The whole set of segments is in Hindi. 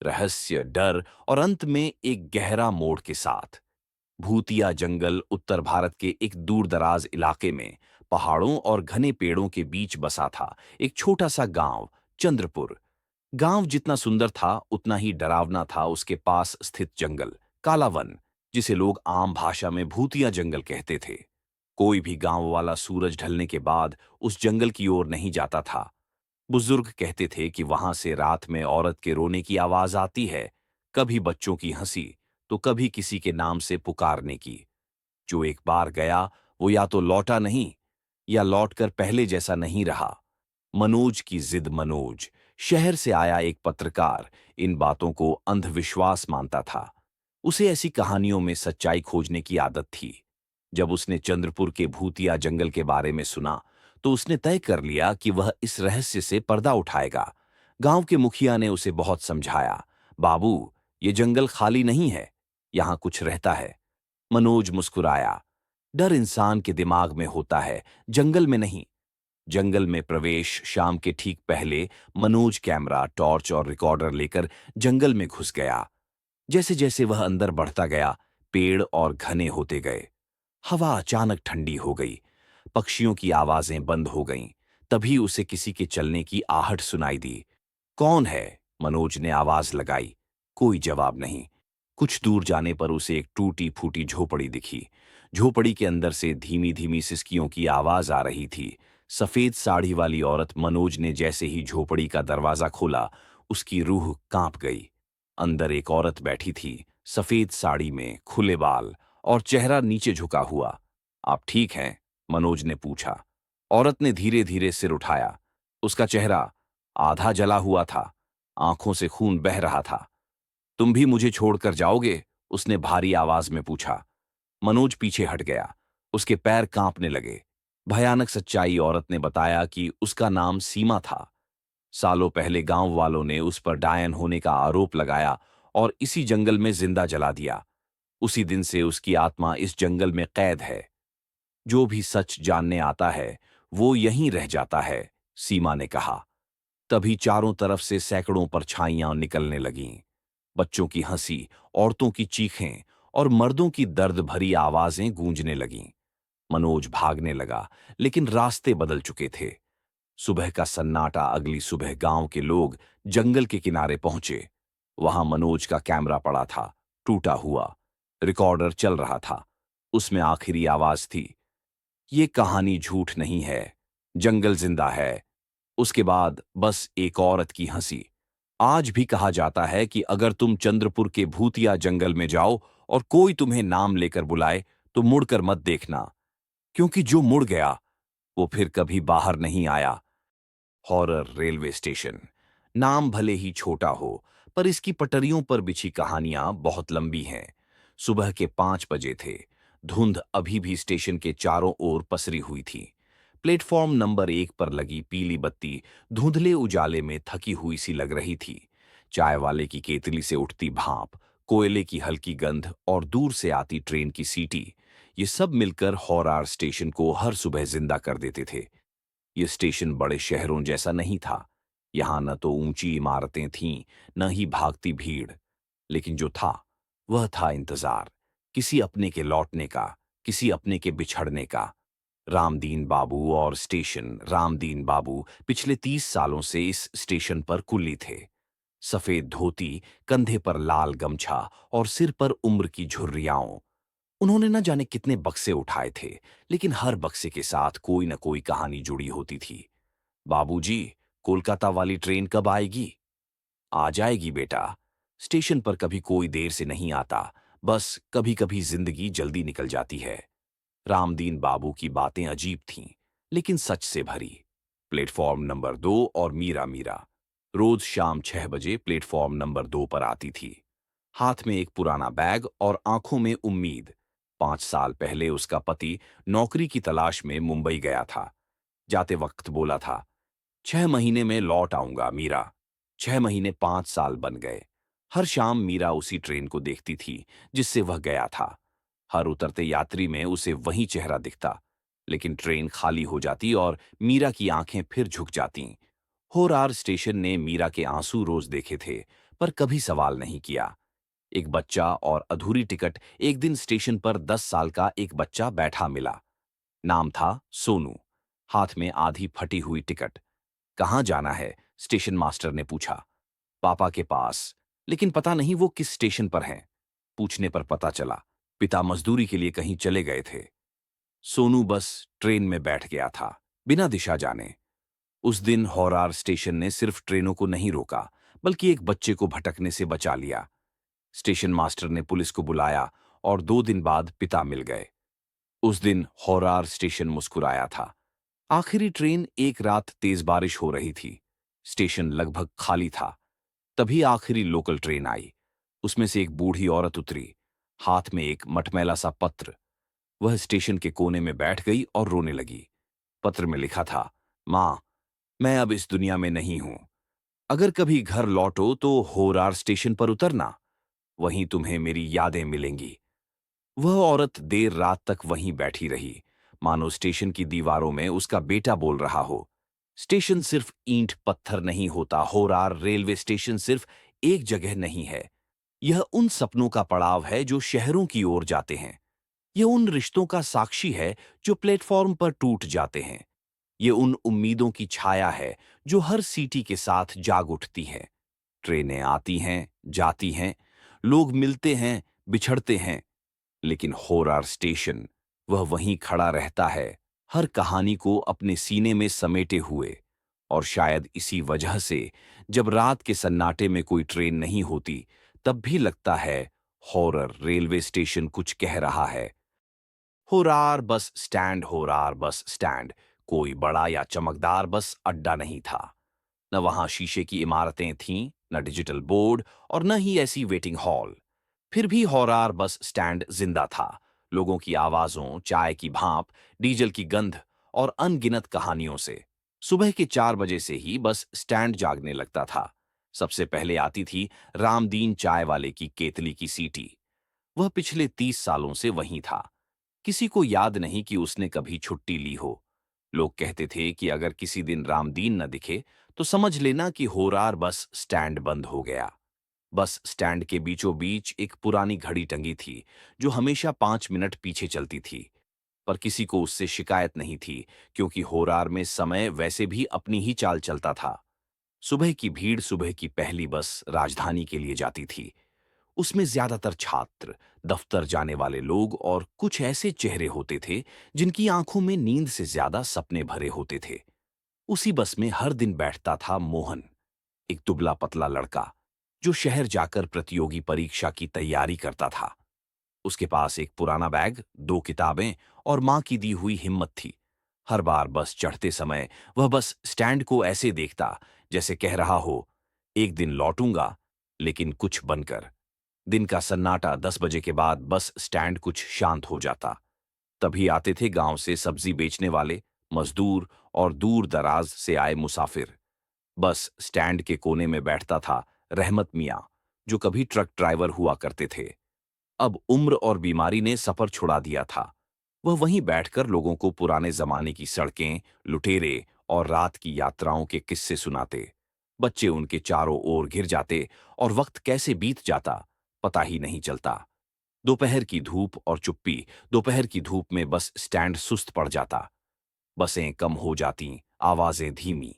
रहस्य, डर और अंत में एक गहरा मोड़ के साथ। भूतिया जंगल उत्तर भारत के एक दूरदराज इलाके में पहाड़ों और घने पेड़ों के बीच बसा था एक छोटा सा गांव, चंद्रपुर। गांव जितना सुंदर था उतना ही डरावना था उसके पास स्थित जंगल, काला वन, जिसे लोग आम भाषा में भूतिया जंगल कहते थे। कोई भी गांव वाला सूरज ढलने के बाद उस जंगल की ओर नहीं जाता था। बुजुर्ग कहते थे कि वहां से रात में औरत के रोने की आवाज आती है, कभी बच्चों की हंसी, तो कभी किसी के नाम से पुकारने की। जो एक बार गया वो या तो लौटा नहीं, या लौटकर पहले जैसा नहीं रहा। मनोज की जिद। मनोज, शहर से आया एक पत्रकार, इन बातों को अंधविश्वास मानता था। उसे ऐसी कहानियों में सच्चाई खोजने की आदत थी। जब उसने चंद्रपुर के भूतिया जंगल के बारे में सुना तो उसने तय कर लिया कि वह इस रहस्य से पर्दा उठाएगा। गांव के मुखिया ने उसे बहुत समझाया। बाबू, ये जंगल खाली नहीं है, यहां कुछ रहता है। मनोज मुस्कुराया। डर इंसान के दिमाग में होता है, जंगल में नहीं। जंगल में प्रवेश शाम के ठीक पहले मनोज कैमरा, टॉर्च और रिकॉर्डर लेकर जंगल में घुस गया। जैसे जैसे वह अंदर बढ़ता गया, पेड़ और घने होते गए। हवा अचानक ठंडी हो गई, पक्षियों की आवाजें बंद हो गईं। तभी उसे किसी के चलने की आहट सुनाई दी। कौन है? मनोज ने आवाज लगाई। कोई जवाब नहीं। कुछ दूर जाने पर उसे एक टूटी फूटी झोपड़ी दिखी। झोपड़ी के अंदर से धीमी धीमी सिसकियों की आवाज आ रही थी। सफेद साड़ी वाली औरत। मनोज ने जैसे ही झोपड़ी का दरवाजा खोला, उसकी रूह कांप गई। अंदर एक औरत बैठी थी, सफेद साड़ी में, खुले बाल और चेहरा नीचे झुका हुआ। आप ठीक हैं? मनोज ने पूछा। औरत ने धीरे धीरे सिर उठाया। उसका चेहरा आधा जला हुआ था, आंखों से खून बह रहा था। तुम भी मुझे छोड़कर जाओगे? उसने भारी आवाज में पूछा। मनोज पीछे हट गया। उसके पैर कांपने लगे। भयानक सच्चाई। औरत ने बताया कि उसका नाम सीमा था। सालों पहले गांव वालों ने उस पर डायन होने का आरोप लगाया और इसी जंगल में जिंदा जला दिया। उसी दिन से उसकी आत्मा इस जंगल में कैद है। जो भी सच जानने आता है वो यहीं रह जाता है, सीमा ने कहा। तभी चारों तरफ से सैकड़ों परछाइयां निकलने लगीं। बच्चों की हंसी, औरतों की चीखें और मर्दों की दर्द भरी आवाजें गूंजने लगीं। मनोज भागने लगा, लेकिन रास्ते बदल चुके थे। सुबह का सन्नाटा। अगली सुबह गांव के लोग जंगल के किनारे पहुंचे। वहां मनोज का कैमरा पड़ा था, टूटा हुआ। रिकॉर्डर चल रहा था। उसमें आखिरी आवाज थी, ये कहानी झूठ नहीं है, जंगल जिंदा है। उसके बाद बस एक औरत की हंसी। आज भी कहा जाता है कि अगर तुम चंद्रपुर के भूतिया जंगल में जाओ और कोई तुम्हें नाम लेकर बुलाए तो मुड़कर मत देखना, क्योंकि जो मुड़ गया वो फिर कभी बाहर नहीं आया। Horror railway station. नाम भले ही छोटा हो, पर इसकी पटरियों पर बिछी कहानियां बहुत लंबी हैं। सुबह के 5 बजे थे। धुंध अभी भी स्टेशन के चारों ओर पसरी हुई थी। प्लेटफॉर्म नंबर 1 पर लगी पीली बत्ती धुंधले उजाले में थकी हुई सी लग रही थी। चाय वाले की केतली से उठती भाप, कोयले की हल्की गंध और दूर से आती ट्रेन की सीटी, ये सब मिलकर हॉरर स्टेशन को हर सुबह जिंदा कर देते थे। ये स्टेशन बड़े शहरों जैसा नहीं था। यहां न तो ऊंची इमारतें थीं, न ही भागती भीड़। लेकिन जो था वह था इंतजार, किसी अपने के लौटने का, किसी अपने के बिछड़ने का। रामदीन बाबू और स्टेशन। रामदीन बाबू पिछले 30 सालों से इस स्टेशन पर कुल्ली थे। सफेद धोती, कंधे पर लाल गमछा और सिर पर उम्र की झुर्रियाओं। उन्होंने न जाने कितने बक्से उठाए थे, लेकिन हर बक्से के साथ कोई न कोई कहानी जुड़ी होती थी। बाबूजी, कोलकाता वाली ट्रेन कब आएगी? आ जाएगी बेटा। स्टेशन पर कभी कोई देर से नहीं आता, बस कभी कभी जिंदगी जल्दी निकल जाती है। रामदीन बाबू की बातें अजीब थीं, लेकिन सच से भरी। प्लेटफॉर्म नंबर 2 और मीरा मीरा रोज शाम 6 बजे प्लेटफॉर्म नंबर 2 पर आती थी। हाथ में एक पुराना बैग और आंखों में उम्मीद। 5 साल पहले उसका पति नौकरी की तलाश में मुंबई गया था। जाते वक्त बोला था, 6 महीने में लौट आऊंगा मीरा। 6 महीने 5 साल बन गए। हर शाम मीरा उसी ट्रेन को देखती थी जिससे वह गया था। हर उतरते यात्री में उसे वही चेहरा दिखता। लेकिन ट्रेन खाली हो जाती और मीरा की आंखें फिर झुक जातीं। होरार स्टेशन ने मीरा के आंसू रोज देखे थे, पर कभी सवाल नहीं किया। एक बच्चा और अधूरी टिकट। एक दिन स्टेशन पर 10 साल का एक बच्चा बैठा मिला। नाम था सोनू। हाथ में आधी फटी हुई टिकट। कहाँ जाना है? स्टेशन मास्टर ने पूछा। पापा के पास। लेकिन पता नहीं वो किस स्टेशन पर हैं। पूछने पर पता चला पिता मजदूरी के लिए कहीं चले गए थे। सोनू बस ट्रेन में बैठ गया था, बिना दिशा जाने। उस दिन होरार स्टेशन ने सिर्फ ट्रेनों को नहीं रोका, बल्कि एक बच्चे को भटकने से बचा लिया। स्टेशन मास्टर ने पुलिस को बुलाया और 2 दिन बाद पिता मिल गए। उस दिन होरार स्टेशन मुस्कुराया था। आखिरी ट्रेन। एक रात तेज बारिश हो रही थी। स्टेशन लगभग खाली था। तभी आखिरी लोकल ट्रेन आई। उसमें से एक बूढ़ी औरत उतरी, हाथ में एक मटमैला सा पत्र। वह स्टेशन के कोने में बैठ गई और रोने लगी। पत्र में लिखा था, माँ, मैं अब इस दुनिया में नहीं हूं। अगर कभी घर लौटो तो होरार स्टेशन पर उतरना। वहीं तुम्हें मेरी यादें मिलेंगी। वह औरत देर रात तक वहीं बैठी रही, मानो स्टेशन की दीवारों में उसका बेटा बोल रहा हो। स्टेशन सिर्फ ईंट पत्थर नहीं होता, होरार रेलवे स्टेशन सिर्फ एक जगह नहीं है। यह उन सपनों का पड़ाव है जो शहरों की ओर जाते हैं। यह उन रिश्तों का साक्षी है जो प्लेटफॉर्म पर टूट जाते हैं। ये उन उम्मीदों की छाया है जो हर सीटी के साथ जाग उठती है। ट्रेनें आती हैं, जाती हैं, लोग मिलते हैं, बिछड़ते हैं, लेकिन होरार स्टेशन, वह वहीं खड़ा रहता है, हर कहानी को अपने सीने में समेटे हुए। और शायद इसी वजह से जब रात के सन्नाटे में कोई ट्रेन नहीं होती, तब भी लगता है हॉरर रेलवे स्टेशन कुछ कह रहा है। होरार बस स्टैंड, होरार बस स्टैंड। कोई बड़ा या चमकदार बस अड्डा नहीं था। न वहां शीशे की इमारतें थीं, न डिजिटल बोर्ड, और न ही ऐसी वेटिंग हॉल। फिर भी होरार बस स्टैंड जिंदा था। लोगों की आवाजों, चाय की भाप, डीजल की गंध और अनगिनत कहानियों से। सुबह के 4 बजे से ही बस स्टैंड जागने लगता था। सबसे पहले आती थी रामदीन चाय वाले की केतली की सीटी। वह पिछले 30 सालों से वहीं था। किसी को याद नहीं कि उसने कभी छुट्टी ली हो। लोग कहते थे कि अगर किसी दिन रामदीन न दिखे तो समझ लेना कि होरार बस स्टैंड बंद हो गया। बस स्टैंड के बीचों बीच एक पुरानी घड़ी टंगी थी, जो हमेशा 5 मिनट पीछे चलती थी। पर किसी को उससे शिकायत नहीं थी, क्योंकि होरार में समय वैसे भी अपनी ही चाल चलता था। सुबह की भीड़, सुबह की पहली बस राजधानी के लिए जाती थी। उसमें ज्यादातर छात्र, दफ्तर जाने वाले लोग और कुछ ऐसे चेहरे होते थे जिनकी आंखों में नींद से ज्यादा सपने भरे होते थे। उसी बस में हर दिन बैठता था मोहन, एक दुबला पतला लड़का जो शहर जाकर प्रतियोगी परीक्षा की तैयारी करता था। उसके पास एक पुराना बैग, 2 किताबें और मां की दी हुई हिम्मत थी। हर बार बस चढ़ते समय वह बस स्टैंड को ऐसे देखता जैसे कह रहा हो, एक दिन लौटूंगा, लेकिन कुछ बनकर। दिन का सन्नाटा, 10 बजे के बाद बस स्टैंड कुछ शांत हो जाता। तभी आते थे गांव से सब्जी बेचने वाले, मजदूर और दूर दराज से आए मुसाफिर। बस स्टैंड के कोने में बैठता था रहमत मियां, जो कभी ट्रक ड्राइवर हुआ करते थे। अब उम्र और बीमारी ने सफर छुड़ा दिया था। वह वहीं बैठकर लोगों को पुराने जमाने की सड़कें, लुटेरे और रात की यात्राओं के किस्से सुनाते। बच्चे उनके चारों ओर घिर जाते और वक्त कैसे बीत जाता पता ही नहीं चलता। दोपहर की धूप और चुप्पी। दोपहर की धूप में बस स्टैंड सुस्त पड़ जाता। बसें कम हो जाती, आवाजें धीमी।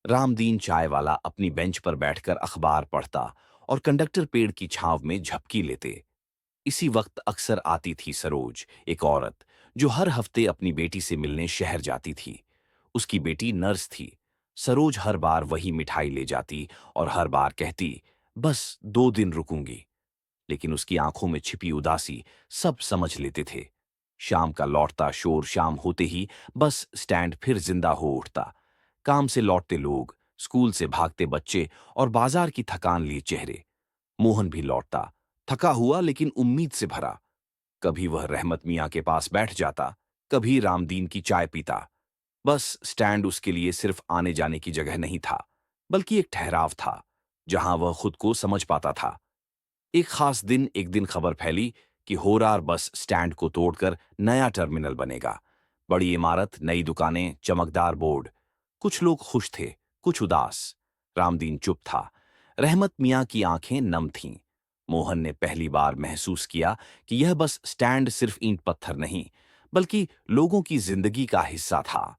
रामदीन चाय वाला अपनी बेंच पर बैठकर अखबार पढ़ता और कंडक्टर पेड़ की छांव में झपकी लेते। इसी वक्त अक्सर आती थी सरोज, एक औरत जो हर हफ्ते अपनी बेटी से मिलने शहर जाती थी। उसकी बेटी नर्स थी। सरोज हर बार वही मिठाई ले जाती और हर बार कहती, बस 2 दिन रुकूंगी। लेकिन उसकी आंखों में छिपी उदासी सब समझ लेते थे। शाम का लौटता शोर शाम होते ही बस स्टैंड फिर जिंदा हो उठता। काम से लौटते लोग, स्कूल से भागते बच्चे और बाजार की थकान लिए चेहरे। मोहन भी लौटता, थका हुआ लेकिन उम्मीद से भरा। कभी वह रहमत मियां के पास बैठ जाता, कभी रामदीन की चाय पीता। बस स्टैंड उसके लिए सिर्फ आने जाने की जगह नहीं था, बल्कि एक ठहराव था जहां वह खुद को समझ पाता था। एक खास दिन, एक दिन खबर फैली कि होरार बस स्टैंड को तोड़कर नया टर्मिनल बनेगा। बड़ी इमारत, नई दुकानें, चमकदार बोर्ड। कुछ लोग खुश थे, कुछ उदास। रामदीन चुप था। रहमत मियाँ की आंखें नम थीं। मोहन ने पहली बार महसूस किया कि यह बस स्टैंड सिर्फ ईंट पत्थर नहीं, बल्कि लोगों की जिंदगी का हिस्सा था।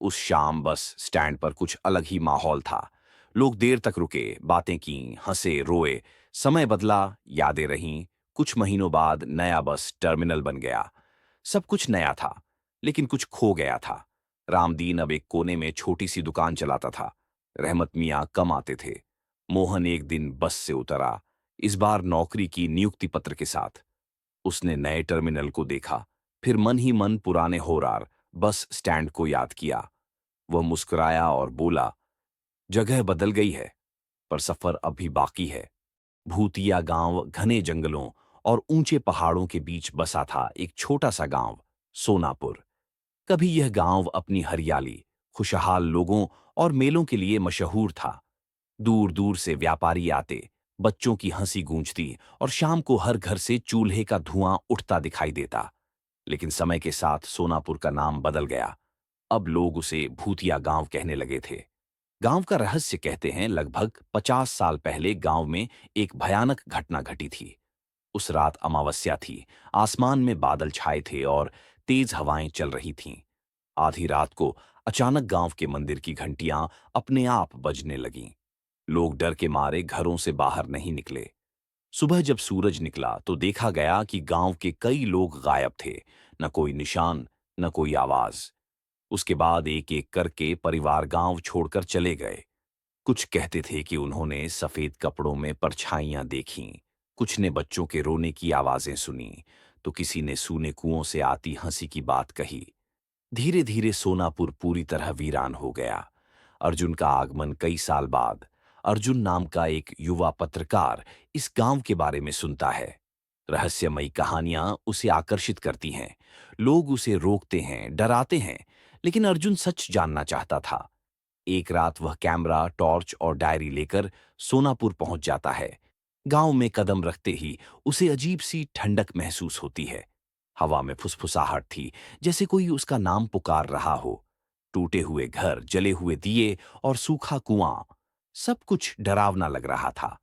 उस शाम बस स्टैंड पर कुछ अलग ही माहौल था। लोग देर तक रुके, बातें की, हंसे, रोए। समय बदला, यादें रहीं। कुछ महीनों बाद नया बस टर्मिनल बन गया। सब कुछ नया था, लेकिन कुछ खो गया था। रामदीन अब एक कोने में छोटी सी दुकान चलाता था। रहमत मियाँ कम आते थे। मोहन एक दिन बस से उतरा, इस बार नौकरी की नियुक्ति पत्र के साथ। उसने नए टर्मिनल को देखा, फिर मन ही मन पुराने होरार बस स्टैंड को याद किया। वह मुस्कुराया और बोला, जगह बदल गई है, पर सफर अभी बाकी है। भूतिया गांव घने जंगलों और ऊंचे पहाड़ों के बीच बसा था एक छोटा सा गांव, सोनापुर। कभी यह गांव अपनी हरियाली, खुशहाल लोगों और मेलों के लिए मशहूर था। दूर दूर से व्यापारी आते, बच्चों की हंसी गूंजती और शाम को हर घर से चूल्हे का धुआं उठता दिखाई देता। लेकिन समय के साथ सोनापुर का नाम बदल गया। अब लोग उसे भूतिया गांव कहने लगे थे। गांव का रहस्य कहते हैं लगभग 50 साल पहले गांव में एक भयानक घटना घटी थी। उस रात अमावस्या थी, आसमान में बादल छाए थे और तेज हवाएं चल रही थीं। आधी रात को अचानक गांव के मंदिर की घंटियां अपने आप बजने लगीं। लोग डर के मारे घरों से बाहर नहीं निकले। सुबह जब सूरज निकला तो देखा गया कि गांव के कई लोग गायब थे। न कोई निशान, न कोई आवाज। उसके बाद एक एक करके परिवार गांव छोड़कर चले गए। कुछ कहते थे कि उन्होंने सफेद कपड़ों में परछाइयां देखीं, कुछ ने बच्चों के रोने की आवाजें सुनी, तो किसी ने सूने कुओं से आती हंसी की बात कही। धीरे धीरे सोनापुर पूरी तरह वीरान हो गया। अर्जुन का आगमन कई साल बाद। अर्जुन नाम का एक युवा पत्रकार इस गांव के बारे में सुनता है। रहस्यमयी कहानियां उसे आकर्षित करती हैं। लोग उसे रोकते हैं, डराते हैं, लेकिन अर्जुन सच जानना चाहता था। एक रात वह कैमरा, टॉर्च और डायरी लेकर सोनापुर पहुंच जाता है। गांव में कदम रखते ही उसे अजीब सी ठंडक महसूस होती है। हवा में फुसफुसाहट थी, जैसे कोई उसका नाम पुकार रहा हो। टूटे हुए घर, जले हुए दिए और सूखा कुआं, सब कुछ डरावना लग रहा था।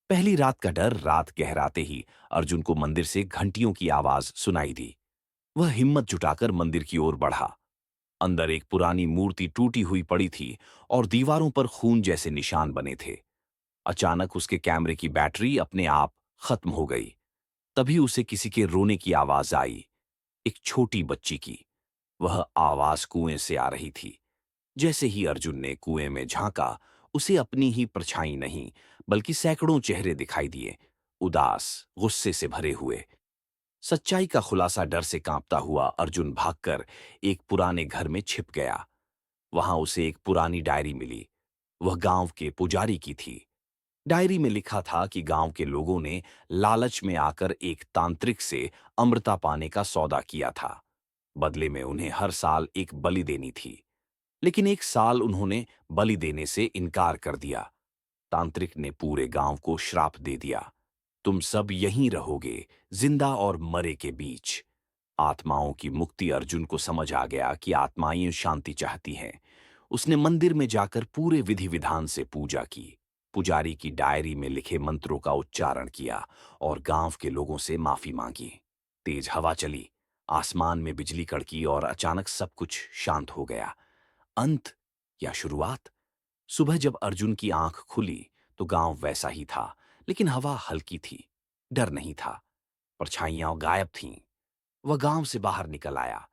पहली रात का डर रात गहराते ही अर्जुन को मंदिर से घंटियों की आवाज सुनाई दी। वह हिम्मत जुटाकर मंदिर की ओर बढ़ा। अंदर एक पुरानी मूर्ति टूटी हुई पड़ी थी और दीवारों पर खून जैसे निशान बने थे। अचानक उसके कैमरे की बैटरी अपने आप खत्म हो गई। तभी उसे किसी के रोने की आवाज आई, एक छोटी बच्ची की। वह आवाज कुएं से आ रही थी। जैसे ही अर्जुन ने कुएं में झांका, उसे अपनी ही परछाई नहीं, बल्कि सैकड़ों चेहरे दिखाई दिए, उदास, गुस्से से भरे हुए। सच्चाई का खुलासा डर से कांपता हुआ अर्जुन भागकर एक पुराने घर में छिप गया। वहां उसे एक पुरानी डायरी मिली। वह गांव के पुजारी की थी। डायरी में लिखा था कि गांव के लोगों ने लालच में आकर एक तांत्रिक से अमृता पाने का सौदा किया था। बदले में उन्हें हर साल एक बलि देनी थी। लेकिन एक साल उन्होंने बलि देने से इनकार कर दिया। तांत्रिक ने पूरे गांव को श्राप दे दिया, तुम सब यहीं रहोगे, जिंदा और मरे के बीच। आत्माओं की मुक्ति। अर्जुन को समझ आ गया कि आत्माएं शांति चाहती हैं। उसने मंदिर में जाकर पूरे विधि विधान से पूजा की, पुजारी की डायरी में लिखे मंत्रों का उच्चारण किया और गांव के लोगों से माफी मांगी। तेज हवा चली, आसमान में बिजली कड़की और अचानक सब कुछ शांत हो गया। अंत या शुरुआत? सुबह जब अर्जुन की आंख खुली तो गांव वैसा ही था, लेकिन हवा हल्की थी। डर नहीं था, परछाइयां गायब थीं। वह गांव से बाहर निकल आया।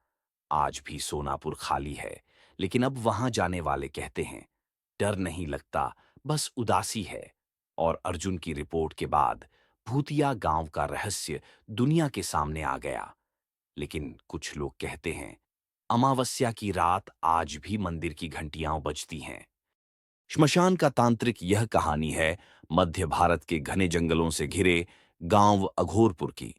आज भी सोनापुर खाली है, लेकिन अब वहां जाने वाले कहते हैं, डर नहीं लगता, बस उदासी है। और अर्जुन की रिपोर्ट के बाद भूतिया गांव का रहस्य दुनिया के सामने आ गया। लेकिन कुछ लोग कहते हैं, अमावस्या की रात आज भी मंदिर की घंटियां बजती हैं। श्मशान का तांत्रिक। यह कहानी है मध्य भारत के घने जंगलों से घिरे गांव अघोरपुर की।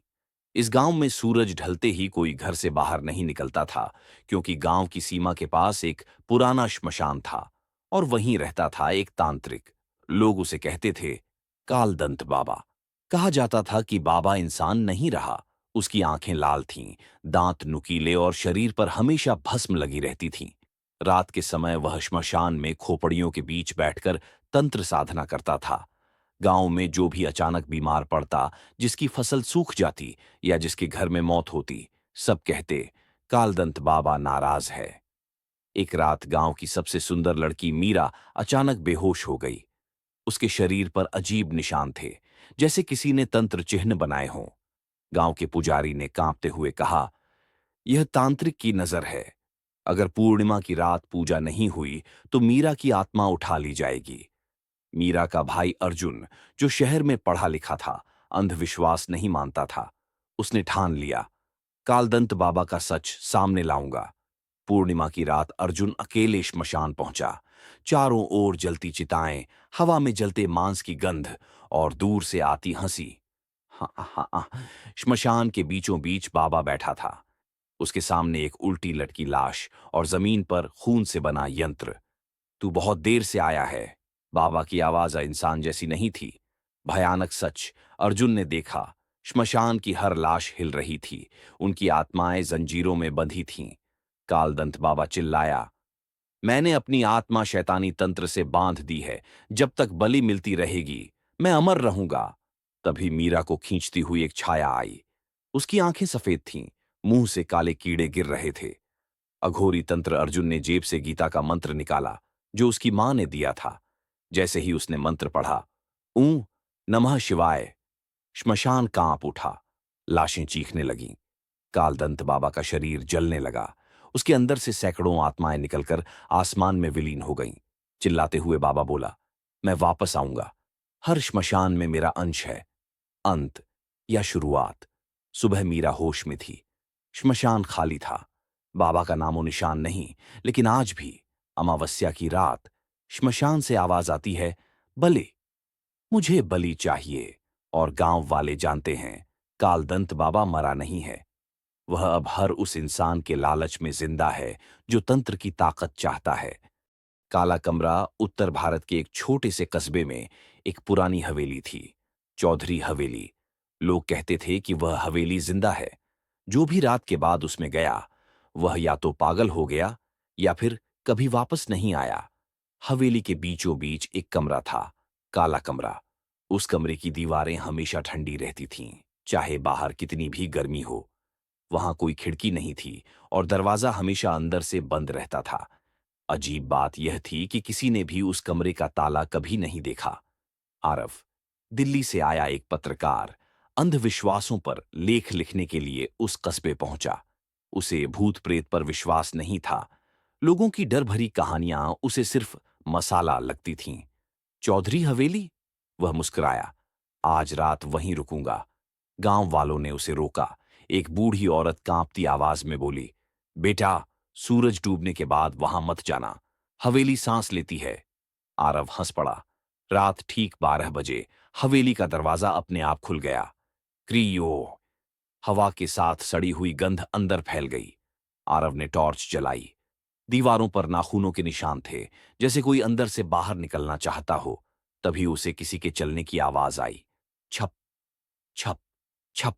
इस गांव में सूरज ढलते ही कोई घर से बाहर नहीं निकलता था, क्योंकि गांव की सीमा के पास एक पुराना श्मशान था और वहीं रहता था एक तांत्रिक। लोग उसे कहते थे कालदंत बाबा। कहा जाता था कि बाबा इंसान नहीं रहा। उसकी आंखें लाल थीं, दांत नुकीले और शरीर पर हमेशा भस्म लगी रहती थीं। रात के समय वह श्मशान में खोपड़ियों के बीच बैठकर तंत्र साधना करता था। गांव में जो भी अचानक बीमार पड़ता, जिसकी फसल सूख जाती या जिसके घर में मौत होती, सब कहते कालदंत बाबा नाराज है। एक रात गांव की सबसे सुंदर लड़की मीरा अचानक बेहोश हो गई। उसके शरीर पर अजीब निशान थे, जैसे किसी ने तंत्र चिन्ह बनाए हों। गांव के पुजारी ने कांपते हुए कहा, यह तांत्रिक की नजर है। अगर पूर्णिमा की रात पूजा नहीं हुई तो मीरा की आत्मा उठा ली जाएगी। मीरा का भाई अर्जुन, जो शहर में पढ़ा लिखा था, अंधविश्वास नहीं मानता था। उसने ठान लिया, कालदंत बाबा का सच सामने लाऊंगा। पूर्णिमा की रात अर्जुन अकेले श्मशान पहुंचा। चारों ओर जलती चिताएं, हवा में जलते मांस की गंध और दूर से आती हंसी। हाँ, हाँ, हाँ। श्मशान के बीचों बीच बाबा बैठा था। उसके सामने एक उल्टी लटकी लाश और जमीन पर खून से बना यंत्र। तू बहुत देर से आया है। बाबा की आवाज इंसान जैसी नहीं थी। भयानक सच अर्जुन ने देखा। श्मशान की हर लाश हिल रही थी। उनकी आत्माएं जंजीरों में बंधी थीं। कालदंत बाबा चिल्लाया, मैंने अपनी आत्मा शैतानी तंत्र से बांध दी है। जब तक बलि मिलती रहेगी मैं अमर रहूंगा। तभी मीरा को खींचती हुई एक छाया आई। उसकी आंखें सफेद थीं, मुंह से काले कीड़े गिर रहे थे। अघोरी तंत्र अर्जुन ने जेब से गीता का मंत्र निकाला, जो उसकी मां ने दिया था। जैसे ही उसने मंत्र पढ़ा, ऊं नमः शिवाय, श्मशान कांप उठा। लाशें चीखने लगीं। कालदंत बाबा का शरीर जलने लगा। उसके अंदर से सैकड़ों आत्माएं निकलकर आसमान में विलीन हो गईं। चिल्लाते हुए बाबा बोला, मैं वापस आऊंगा। हर श्मशान में मेरा अंश है, अंत या शुरुआत। सुबह मीरा होश में थी। श्मशान खाली था। बाबा का नामो निशान नहीं। लेकिन आज भी अमावस्या की रात श्मशान से आवाज आती है, बलि, मुझे बलि चाहिए। और गांव वाले जानते हैं, कालदंत बाबा मरा नहीं है। वह अब हर उस इंसान के लालच में जिंदा है जो तंत्र की ताकत चाहता है। काला कमरा उत्तर भारत के एक छोटे से कस्बे में एक पुरानी हवेली थी, चौधरी हवेली। लोग कहते थे कि वह हवेली जिंदा है। जो भी रात के बाद उसमें गया, वह या तो पागल हो गया या फिर कभी वापस नहीं आया। हवेली के बीचों बीच एक कमरा था, काला कमरा। उस कमरे की दीवारें हमेशा ठंडी रहती थीं, चाहे बाहर कितनी भी गर्मी हो। वहां कोई खिड़की नहीं थी और दरवाजा हमेशा अंदर से बंद रहता था। अजीब बात यह थी कि किसी ने भी उस कमरे का ताला कभी नहीं देखा। आरव, दिल्ली से आया एक पत्रकार, अंधविश्वासों पर लेख लिखने के लिए उस कस्बे पहुंचा। उसे भूत प्रेत पर विश्वास नहीं था। लोगों की डर भरी कहानियां उसे सिर्फ मसाला लगती थीं। चौधरी हवेली? वह मुस्कुराया, आज रात वहीं रुकूंगा। गांव वालों ने उसे रोका। एक बूढ़ी औरत कांपती आवाज में बोली, बेटा, सूरज डूबने के बाद वहां मत जाना। हवेली सांस लेती है। आरव हंस पड़ा। रात ठीक 12 बजे हवेली का दरवाजा अपने आप खुल गया। क्रियो। हवा के साथ सड़ी हुई गंध अंदर फैल गई। आरव ने टॉर्च जलाई। दीवारों पर नाखूनों के निशान थे, जैसे कोई अंदर से बाहर निकलना चाहता हो। तभी उसे किसी के चलने की आवाज आई। छप छप छप।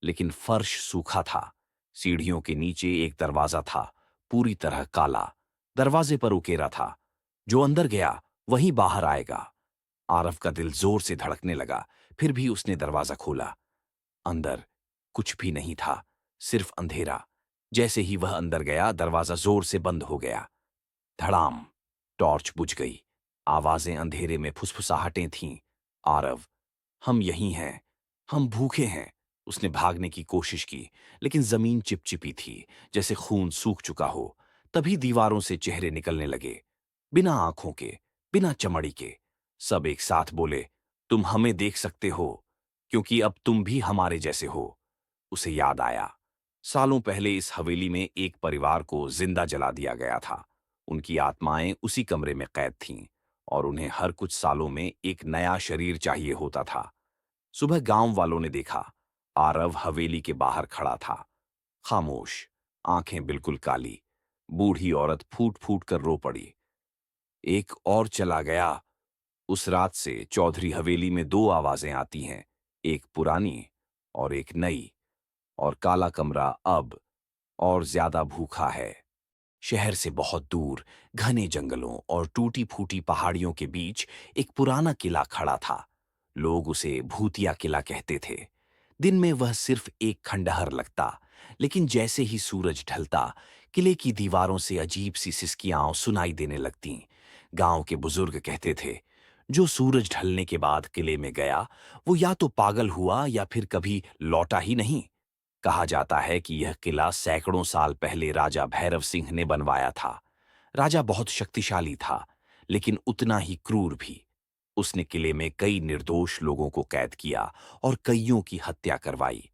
लेकिन फर्श सूखा था। सीढ़ियों के नीचे एक दरवाजा था, पूरी तरह काला। दरवाजे पर उकेरा था, जो अंदर गया वही बाहर आएगा। आरव का दिल जोर से धड़कने लगा। फिर भी उसने दरवाजा खोला। अंदर कुछ भी नहीं था, सिर्फ अंधेरा। जैसे ही वह अंदर गया, दरवाजा जोर से बंद हो गया। धड़ाम। टॉर्च बुझ गई। आवाजें अंधेरे में फुसफुसाहटें थीं। आरव, हम यहीं हैं, हम भूखे हैं। उसने भागने की कोशिश की, लेकिन जमीन चिपचिपी थी, जैसे खून सूख चुका हो। तभी दीवारों से चेहरे निकलने लगे, बिना आंखों के, बिना चमड़ी के। सब एक साथ बोले, तुम हमें देख सकते हो, क्योंकि अब तुम भी हमारे जैसे हो। उसे याद आया, सालों पहले इस हवेली में एक परिवार को जिंदा जला दिया गया था। उनकी आत्माएं उसी कमरे में कैद थीं और उन्हें हर कुछ सालों में एक नया शरीर चाहिए होता था। सुबह गांव वालों ने देखा, आरव हवेली के बाहर खड़ा था, खामोश, आंखें बिल्कुल काली। बूढ़ी औरत फूट फूट कर रो पड़ी। एक और चला गया। उस रात से चौधरी हवेली में दो आवाजें आती हैं, एक पुरानी और एक नई। और काला कमरा अब और ज्यादा भूखा है। शहर से बहुत दूर, घने जंगलों और टूटी फूटी पहाड़ियों के बीच एक पुराना किला खड़ा था। लोग उसे भूतिया किला कहते थे। दिन में वह सिर्फ एक खंडहर लगता, लेकिन जैसे ही सूरज ढलता, किले की दीवारों से अजीब सी सिसकियां सुनाई देने लगतीं। गांव के बुजुर्ग कहते थे, जो सूरज ढलने के बाद किले में गया, वो या तो पागल हुआ या फिर कभी लौटा ही नहीं। कहा जाता है कि यह किला सैकड़ों साल पहले राजा भैरव सिंह ने बनवाया था। राजा बहुत शक्तिशाली था, लेकिन उतना ही क्रूर भी। उसने किले में कई निर्दोष लोगों को कैद किया और कईयों की हत्या करवाई।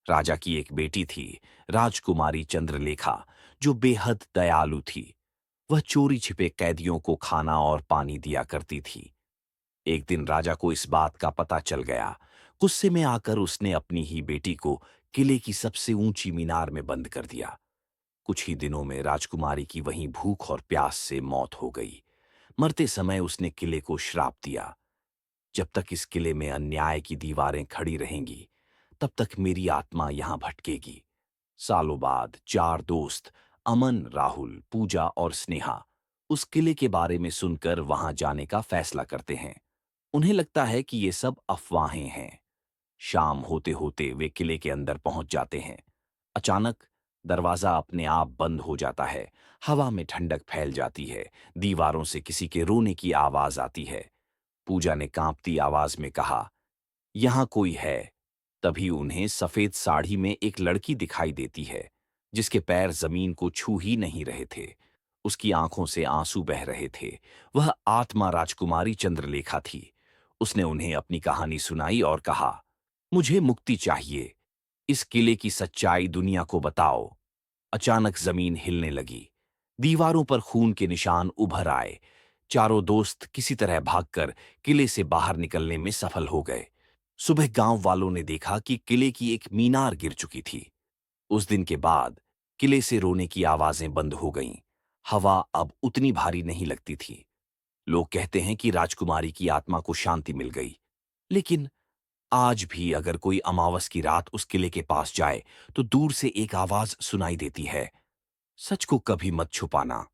राजा की एक बेटी थी, राजकुमारी चंद्रलेखा, जो बेहद दयालु थी। वह चोरी छिपे कैदियों को खाना और पानी दिया करती थी। एक दिन राजा को इस बात का पता चल गया। गुस्से में आकर उसने अपनी ही बेटी को किले की सबसे ऊंची मीनार में बंद कर दिया। कुछ ही दिनों में राजकुमारी की वहीं भूख और प्यास से मौत हो गई। मरते समय उसने किले को श्राप दिया, जब तक इस किले में अन्याय की दीवारें खड़ी रहेंगी, तब तक मेरी आत्मा यहां भटकेगी। सालों बाद चार दोस्त, अमन, राहुल, पूजा और स्नेहा, उस किले के बारे में सुनकर वहां जाने का फैसला करते हैं। उन्हें लगता है कि ये सब अफवाहें हैं। शाम होते होते वे किले के अंदर पहुंच जाते हैं। अचानक दरवाजा अपने आप बंद हो जाता है। हवा में ठंडक फैल जाती है। दीवारों से किसी के रोने की आवाज आती है। पूजा ने कांपती आवाज में कहा, यहां कोई है। तभी उन्हें सफेद साड़ी में एक लड़की दिखाई देती है, जिसके पैर जमीन को छू ही नहीं रहे थे। उसकी आंखों से आंसू बह रहे थे। वह आत्मा राजकुमारी चंद्रलेखा थी। उसने उन्हें अपनी कहानी सुनाई और कहा, मुझे मुक्ति चाहिए। इस किले की सच्चाई दुनिया को बताओ। अचानक जमीन हिलने लगी। दीवारों पर खून के निशान उभर आए। चारों दोस्त किसी तरह भागकर किले से बाहर निकलने में सफल हो गए। सुबह गांव वालों ने देखा कि किले की एक मीनार गिर चुकी थी। उस दिन के बाद किले से रोने की आवाजें बंद हो गईं। हवा अब उतनी भारी नहीं लगती थी। लोग कहते हैं कि राजकुमारी की आत्मा को शांति मिल गई। लेकिन आज भी अगर कोई अमावस की रात उस किले के पास जाए, तो दूर से एक आवाज सुनाई देती है, सच को कभी मत छुपाना।